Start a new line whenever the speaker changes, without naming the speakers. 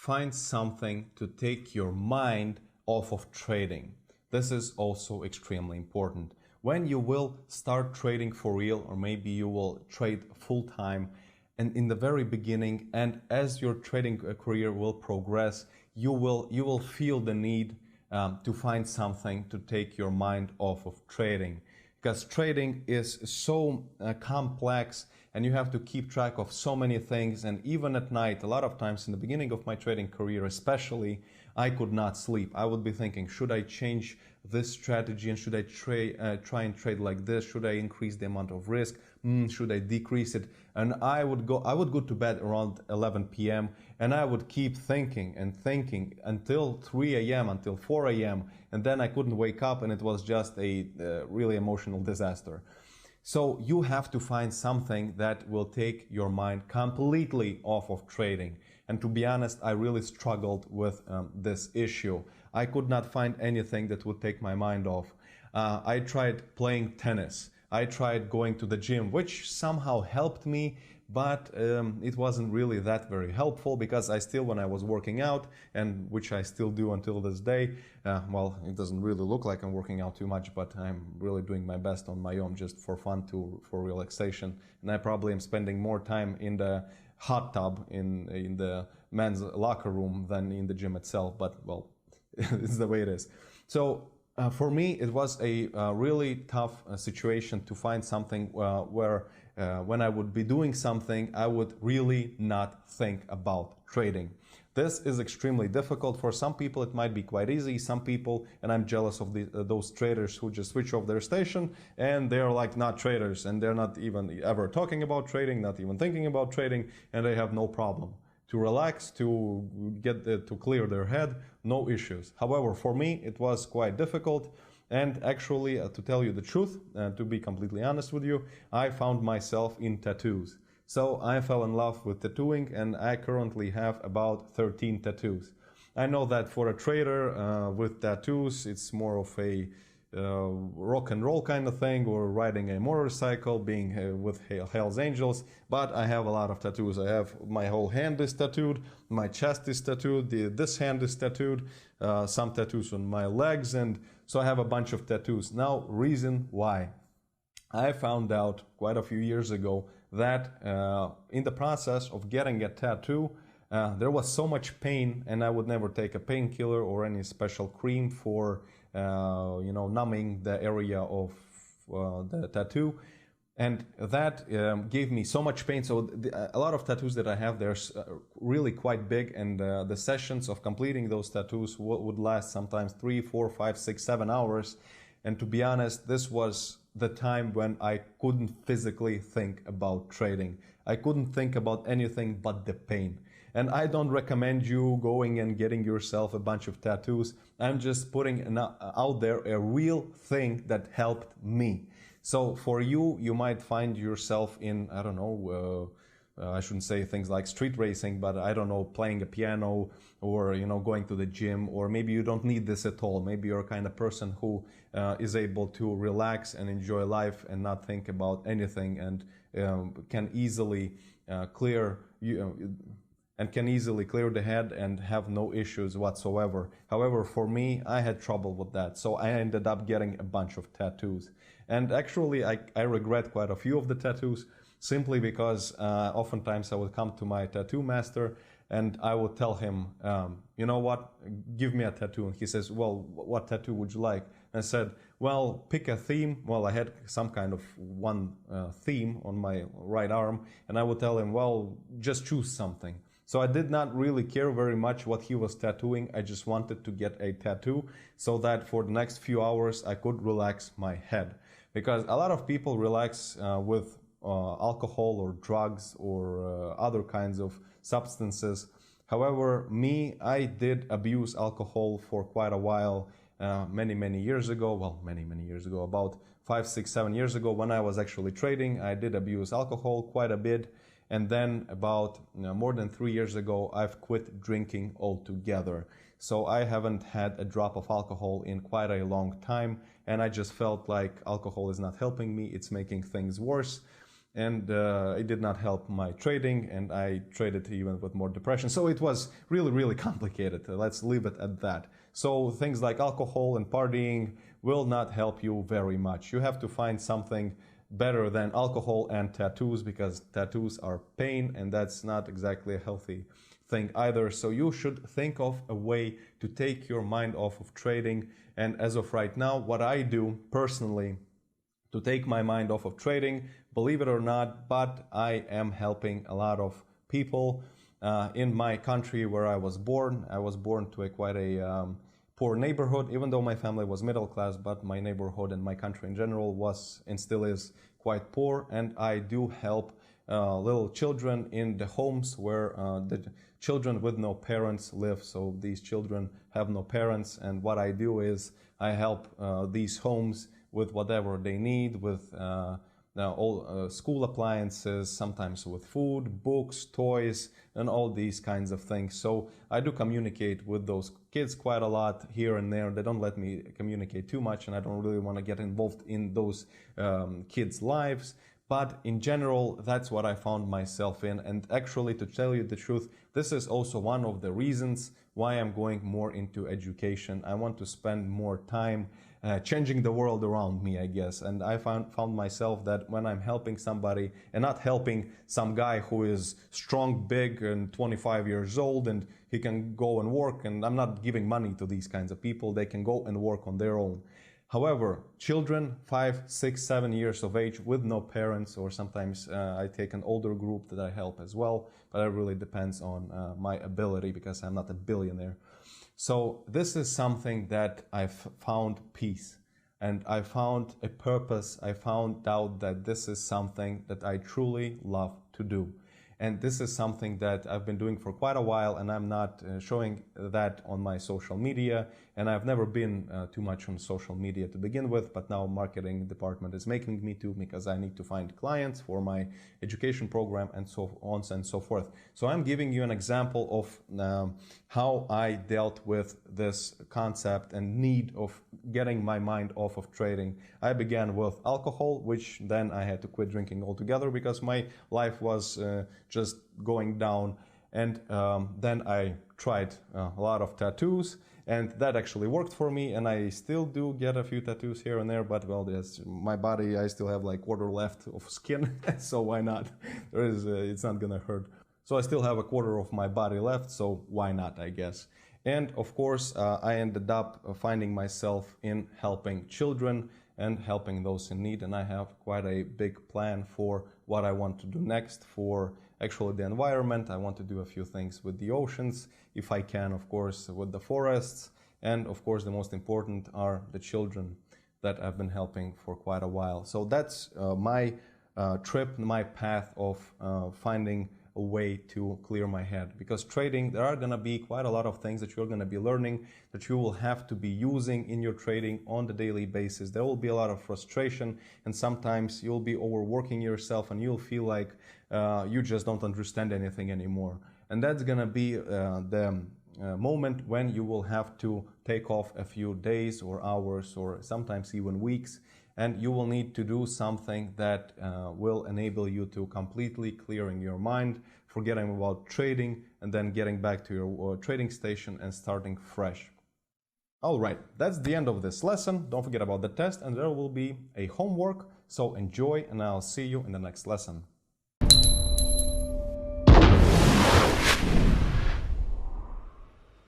find something to take your mind off of trading. This is also extremely important. When you will start trading for real, or maybe you will trade full time, and in the very beginning, and as your trading career will progress, you will feel the need to find something to take your mind off of trading, because trading is so complex, and you have to keep track of so many things. And even at night, a lot of times in the beginning of my trading career especially, I could not sleep. I would be thinking, should I change this strategy, and should I try and trade like this? Should I increase the amount of risk? Should I decrease it? And I would go to bed around 11 p.m. and I would keep thinking and thinking until 3 a.m., until 4 a.m. And then I couldn't wake up, and it was just a really emotional disaster. So you have to find something that will take your mind completely off of trading. And to be honest, I really struggled with this issue. I could not find anything that would take my mind off. I tried playing tennis. I tried going to the gym, which somehow helped me, but it wasn't really that very helpful, because when I was working out, and which I still do until this day, well, it doesn't really look like I'm working out too much, but I'm really doing my best on my own, just for fun, for relaxation. And I probably am spending more time in the hot tub in the men's locker room than in the gym itself, but well, it's the way it is. So for me, it was a really tough situation to find something where when I would be doing something, I would really not think about trading. This is extremely difficult. For some people, it might be quite easy. Some people, and I'm jealous of those traders who just switch off their station, and they're like not traders, and they're not even ever talking about trading, not even thinking about trading, and they have no problem to relax, to to clear their head, no issues. However, for me, it was quite difficult. And actually, to tell you the truth, to be completely honest with you, I found myself in tattoos. So I fell in love with tattooing, and I currently have about 13 tattoos. I know that for a trader with tattoos, it's more of a rock and roll kind of thing, or riding a motorcycle, being with Hells Angels, but I have a lot of tattoos. I have, my whole hand is tattooed, my chest is tattooed, this hand is tattooed, some tattoos on my legs, and so I have a bunch of tattoos. Now, reason why. I found out quite a few years ago that in the process of getting a tattoo, there was so much pain, and I would never take a painkiller or any special cream for numbing the area of the tattoo, and that gave me so much pain. So a lot of tattoos that I have, they're really quite big, and the sessions of completing those tattoos would last sometimes 3, 4, 5, 6, 7 hours. And to be honest, this was the time when I couldn't physically think about trading. I couldn't think about anything but the pain. And I don't recommend you going and getting yourself a bunch of tattoos. I'm just putting out there a real thing that helped me. So for you, you might find yourself in, I don't know, I shouldn't say things like street racing, but I don't know, playing a piano, or, going to the gym, or maybe you don't need this at all. Maybe you're a kind of person who is able to relax and enjoy life and not think about anything, and can easily clear the head and have no issues whatsoever. However, for me, I had trouble with that, so I ended up getting a bunch of tattoos. And actually, I regret quite a few of the tattoos, simply because oftentimes I would come to my tattoo master and I would tell him, you know what, give me a tattoo. And he says, well, what tattoo would you like? And I said, well, pick a theme. Well, I had some kind of one theme on my right arm, and I would tell him, well, just choose something. So I did not really care very much what he was tattooing. I just wanted to get a tattoo so that for the next few hours I could relax my head. Because a lot of people relax with alcohol or drugs or other kinds of substances. However, I did abuse alcohol for quite a while, many years ago. Well, many years ago, about 5, 6, 7 years ago, when I was actually trading, I did abuse alcohol quite a bit. And then about more than 3 years ago, I've quit drinking altogether. So I haven't had a drop of alcohol in quite a long time. And I just felt like alcohol is not helping me. It's making things worse. and it did not help my trading, and I traded even with more depression. So it was really, really complicated. Let's leave it at that. So things like alcohol and partying will not help you very much. You have to find something better than alcohol and tattoos, because tattoos are pain, and that's not exactly a healthy thing either. So you should think of a way to take your mind off of trading. And as of right now, what I do personally to take my mind off of trading, believe it or not, but I am helping a lot of people in my country where I was born. I was born to quite a poor neighborhood, even though my family was middle class, but my neighborhood and my country in general was and still is quite poor. And I do help little children in the homes where the children with no parents live. So these children have no parents, and what I do is I help these homes with whatever they need, with all school appliances, sometimes with food, books, toys, and all these kinds of things. So I do communicate with those kids quite a lot here and there. They don't let me communicate too much, and I don't really want to get involved in those kids' lives. But in general, that's what I found myself in. And actually, to tell you the truth, this is also one of the reasons why I'm going more into education. I want to spend more time changing the world around me, I guess. And I found myself that when I'm helping somebody, and not helping some guy who is strong, big, and 25 years old, and he can go and work, and I'm not giving money to these kinds of people. They can go and work on their own. However, children 5, 6, 7 years of age with no parents, or sometimes I take an older group that I help as well, but it really depends on my ability, because I'm not a billionaire. So this is something that I've found peace, and I found a purpose. I found out that this is something that I truly love to do. And this is something that I've been doing for quite a while, and I'm not showing that on my social media. And I've never been too much on social media to begin with, but now marketing department is making me to, because I need to find clients for my education program and so on and so forth. So I'm giving you an example of how I dealt with this concept and need of getting my mind off of trading. I began with alcohol, which then I had to quit drinking altogether because my life was just going down. And then I tried a lot of tattoos, and that actually worked for me. And I still do get a few tattoos here and there, but well, there's my body, I still have like quarter left of skin, so why not? It's not gonna hurt. So I still have a quarter of my body left, so why not, I guess. And of course, I ended up finding myself in helping children and helping those in need. And I have quite a big plan for what I want to do next for actually the environment. I want to do a few things with the oceans, if I can, of course, with the forests. And of course, the most important are the children that I've been helping for quite a while. So that's my trip, my path of finding a way to clear my head. Because trading, there are going to be quite a lot of things that you're going to be learning, that you will have to be using in your trading on the daily basis. There will be a lot of frustration, and sometimes you'll be overworking yourself, and you'll feel like you just don't understand anything anymore. And that's going to be the moment when you will have to take off a few days or hours or sometimes even weeks, and you will need to do something that will enable you to completely clearing your mind, forgetting about trading, and then getting back to your trading station and starting fresh. All right, that's the end of this lesson. Don't forget about the test, and there will be a homework, so enjoy, and I'll see you in the next lesson.